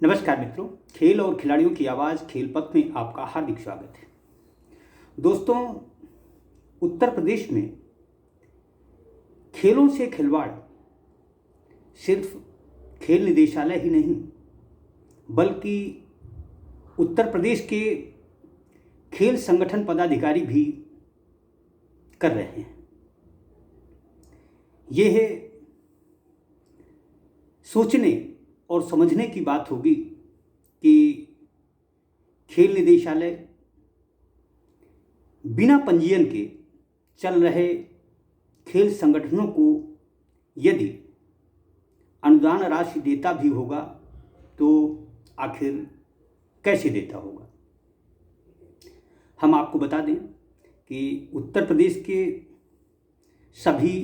नमस्कार मित्रों, खेल और खिलाड़ियों की आवाज़ खेल पथ में आपका हार्दिक स्वागत है। दोस्तों, उत्तर प्रदेश में खेलों से खिलवाड़ सिर्फ खेल निदेशालय ही नहीं बल्कि उत्तर प्रदेश के खेल संगठन पदाधिकारी भी कर रहे हैं। यह सोचने और समझने की बात होगी कि खेल निदेशालय बिना पंजीयन के चल रहे खेल संगठनों को यदि अनुदान राशि देता भी होगा तो आखिर कैसे देता होगा। हम आपको बता दें कि उत्तर प्रदेश के सभी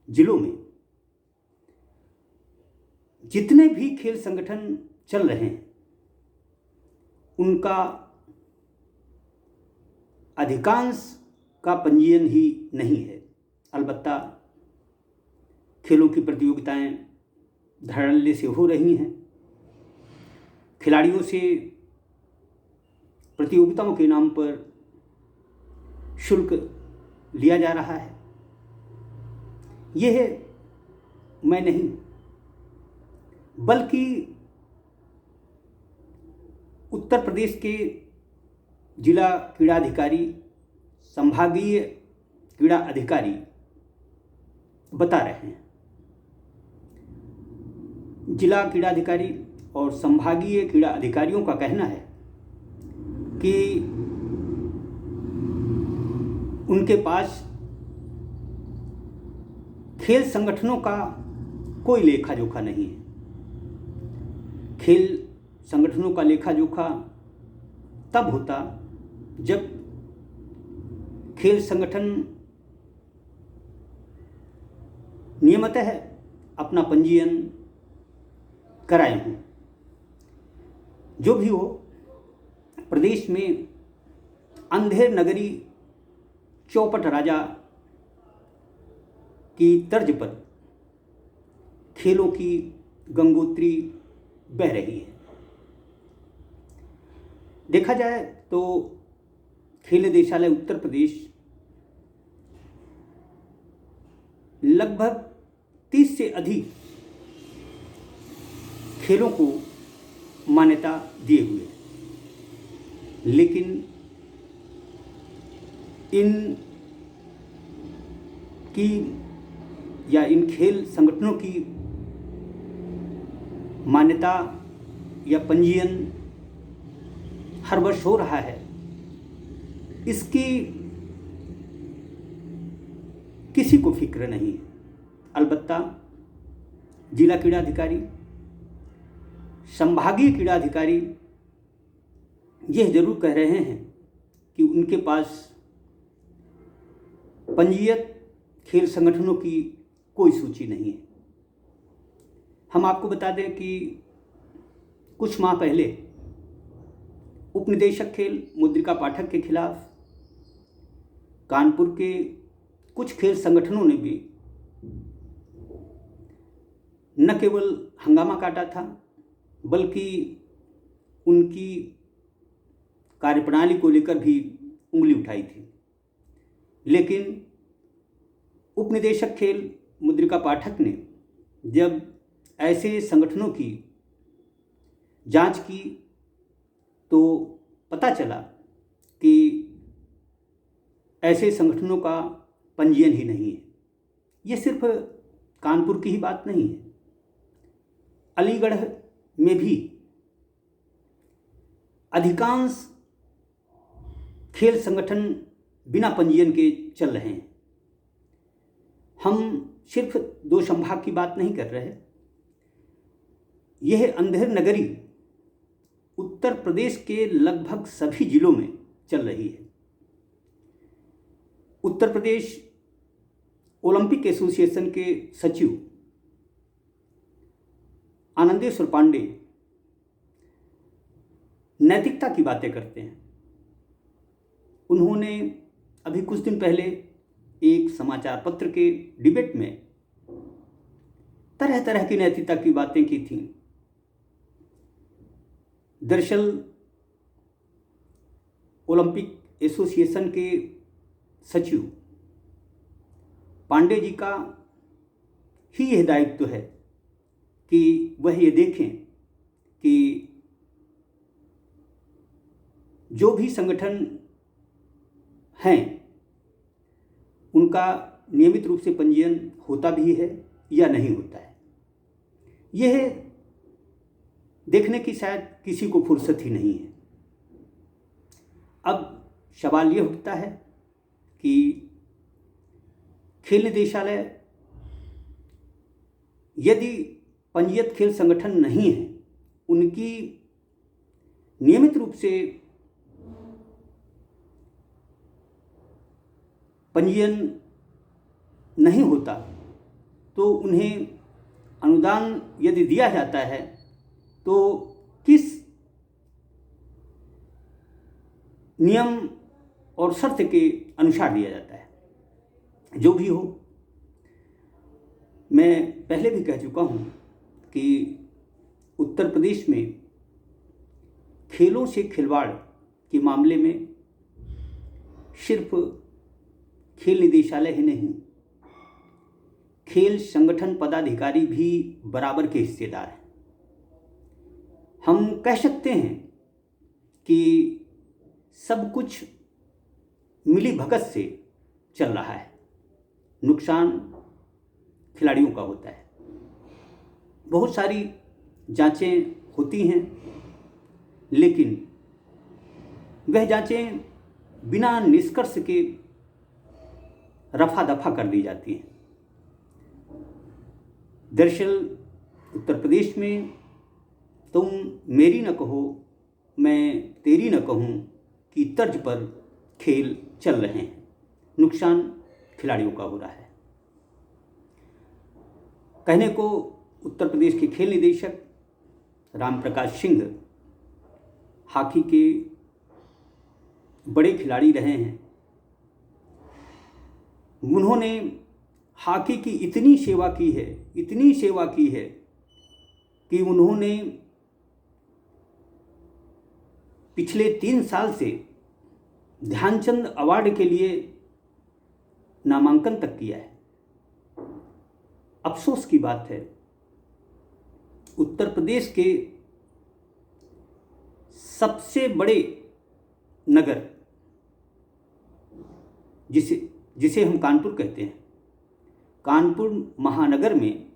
जिलों में जितने भी खेल संगठन चल रहे हैं उनका अधिकांश का पंजीयन ही नहीं है। अलबत्ता खेलों की प्रतियोगिताएं धड़ल्ले से हो रही हैं, खिलाड़ियों से प्रतियोगिताओं के नाम पर शुल्क लिया जा रहा है। यह मैं नहीं बल्कि उत्तर प्रदेश के जिला क्रीड़ा अधिकारी, संभागीय क्रीड़ा अधिकारी बता रहे हैं। जिला क्रीड़ा अधिकारी और संभागीय क्रीड़ा अधिकारियों का कहना है कि उनके पास खेल संगठनों का कोई लेखा जोखा नहीं है। खेल संगठनों का लेखा जोखा तब होता जब खेल संगठन नियमितः अपना पंजीयन कराए हों। जो भी हो, प्रदेश में अंधेर नगरी चौपट राजा की तर्ज पर खेलों की गंगोत्री बह रही है। देखा जाए तो खेल निदेशालय उत्तर प्रदेश लगभग 30 से अधिक खेलों को मान्यता दिए हुए है, लेकिन इन खेल संगठनों की मान्यता या पंजीयन हर वर्ष हो रहा है, इसकी किसी को फिक्र नहीं है। अलबत्ता जिला क्रीड़ा अधिकारी, संभागीय क्रीड़ा अधिकारी यह जरूर कह रहे हैं कि उनके पास पंजीयत खेल संगठनों की कोई सूची नहीं है। हम आपको बता दें कि कुछ माह पहले उपनिदेशक खेल मुद्रिका पाठक के खिलाफ कानपुर के कुछ खेल संगठनों ने भी न केवल हंगामा काटा था बल्कि उनकी कार्यप्रणाली को लेकर भी उंगली उठाई थी। लेकिन उपनिदेशक खेल मुद्रिका पाठक ने जब ऐसे संगठनों की जांच की तो पता चला कि ऐसे संगठनों का पंजीयन ही नहीं है। ये सिर्फ कानपुर की ही बात नहीं है, अलीगढ़ में भी अधिकांश खेल संगठन बिना पंजीयन के चल रहे हैं। हम सिर्फ 2 संभाग की बात नहीं कर रहे। यह अंधेर नगरी उत्तर प्रदेश के लगभग सभी जिलों में चल रही है। उत्तर प्रदेश ओलंपिक एसोसिएशन के सचिव आनंदेश्वर पांडे नैतिकता की बातें करते हैं। उन्होंने अभी कुछ दिन पहले एक समाचार पत्र के डिबेट में तरह तरह की नैतिकता की बातें की थी। दरअसल ओलंपिक एसोसिएशन के सचिव पांडे जी का ही यह दायित्व है कि वह ये देखें कि जो भी संगठन हैं उनका नियमित रूप से पंजीयन होता भी है या नहीं होता है। यह देखने की शायद किसी को फुर्सत ही नहीं है। अब सवाल यह उठता है कि खेल निदेशालय यदि पंजीयत खेल संगठन नहीं है, उनकी नियमित रूप से पंजीयन नहीं होता तो उन्हें अनुदान यदि दिया जाता है तो किस नियम और शर्त के अनुसार दिया जाता है। जो भी हो, मैं पहले भी कह चुका हूँ कि उत्तर प्रदेश में खेलों से खिलवाड़ के मामले में सिर्फ खेल निदेशालय ही नहीं, खेल संगठन पदाधिकारी भी बराबर के हिस्सेदार हैं। हम कह सकते हैं कि सब कुछ मिली भगत से चल रहा है, नुकसान खिलाड़ियों का होता है। बहुत सारी जांचें होती हैं, लेकिन वह जांचें बिना निष्कर्ष के रफा दफा कर दी जाती हैं। दरअसल उत्तर प्रदेश में तुम मेरी न कहो मैं तेरी न कहूँ की तर्ज पर खेल चल रहे हैं, नुकसान खिलाड़ियों का हो रहा है। कहने को उत्तर प्रदेश के खेल निदेशक राम प्रकाश सिंह हॉकी के बड़े खिलाड़ी रहे हैं। उन्होंने हॉकी की इतनी सेवा की है कि उन्होंने पिछले 3 साल से ध्यानचंद अवार्ड के लिए नामांकन तक किया है। अफसोस की बात है, उत्तर प्रदेश के सबसे बड़े नगर जिसे हम कानपुर कहते हैं, कानपुर महानगर में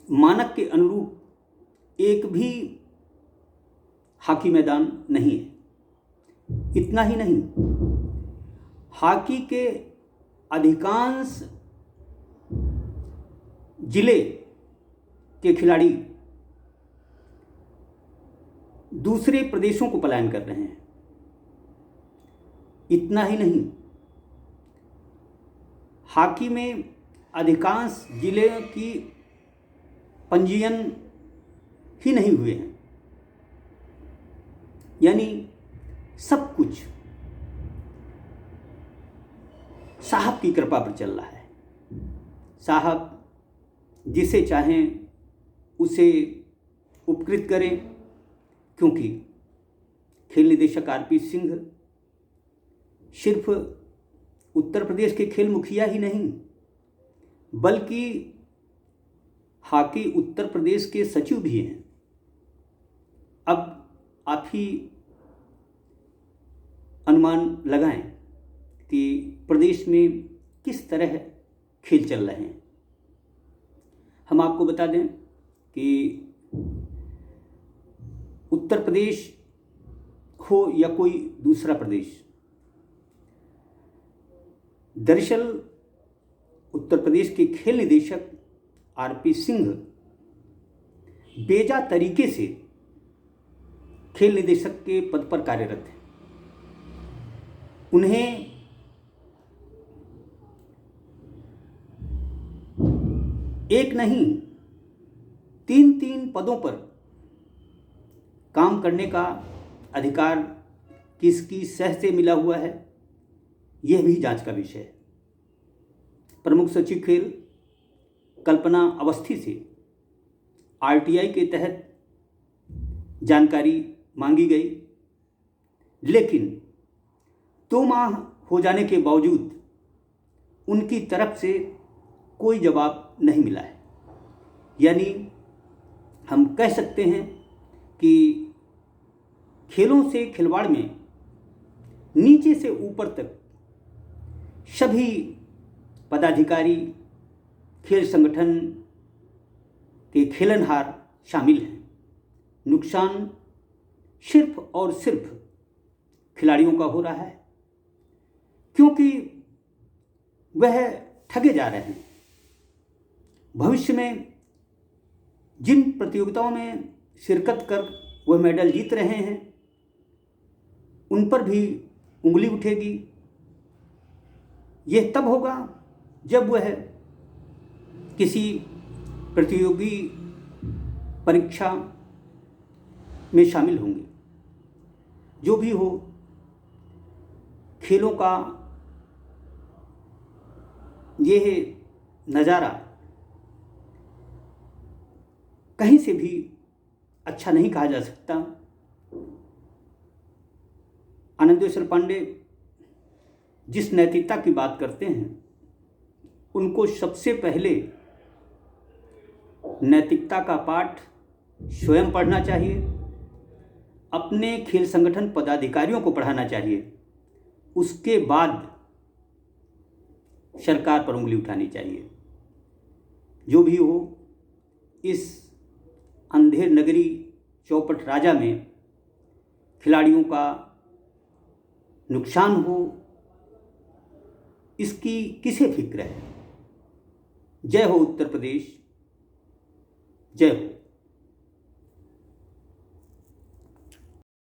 मानक के अनुरूप एक भी हॉकी मैदान नहीं है। इतना ही नहीं, हॉकी के अधिकांश जिले के खिलाड़ी दूसरे प्रदेशों को पलायन कर रहे हैं। इतना ही नहीं, हॉकी में अधिकांश जिले की पंजीयन ही नहीं हुए हैं। यानी सब कुछ साहब की कृपा पर चल रहा है। साहब जिसे चाहें उसे उपकृत करें, क्योंकि खेल निदेशक आरपी सिंह सिर्फ उत्तर प्रदेश के खेल मुखिया ही नहीं, बल्कि हॉकी उत्तर प्रदेश के सचिव भी हैं। अब आप ही अनुमान लगाएं कि प्रदेश में किस तरह खेल चल रहे हैं। हम आपको बता दें कि उत्तर प्रदेश हो या कोई दूसरा प्रदेश, दरअसल उत्तर प्रदेश के खेल निदेशक आरपी सिंह बेजा तरीके से खेल निदेशक के पद पर कार्यरत हैं। उन्हें एक नहीं 3 पदों पर काम करने का अधिकार किसकी सह से मिला हुआ है, यह भी जांच का विषय है। प्रमुख सचिव खेल कल्पना अवस्थी से आरटीआई के तहत जानकारी मांगी गई, लेकिन 2 माह हो जाने के बावजूद उनकी तरफ से कोई जवाब नहीं मिला है। यानी हम कह सकते हैं कि खेलों से खिलवाड़ में नीचे से ऊपर तक सभी पदाधिकारी, खेल संगठन के खेलनहार शामिल हैं। नुकसान सिर्फ और सिर्फ खिलाड़ियों का हो रहा है, क्योंकि वह ठगे जा रहे हैं। भविष्य में जिन प्रतियोगिताओं में शिरकत कर वह मेडल जीत रहे हैं, उन पर भी उंगली उठेगी। यह तब होगा जब वह किसी प्रतियोगी परीक्षा में शामिल होंगे। जो भी हो, खेलों का यह नज़ारा कहीं से भी अच्छा नहीं कहा जा सकता। आनंदेश्वर पांडे जिस नैतिकता की बात करते हैं, उनको सबसे पहले नैतिकता का पाठ स्वयं पढ़ना चाहिए, अपने खेल संगठन पदाधिकारियों को पढ़ाना चाहिए, उसके बाद सरकार पर उंगली उठानी चाहिए। जो भी हो, इस अंधेर नगरी चौपट राजा में खिलाड़ियों का नुकसान हो, इसकी किसे फिक्र है। जय हो उत्तर प्रदेश, जय हो।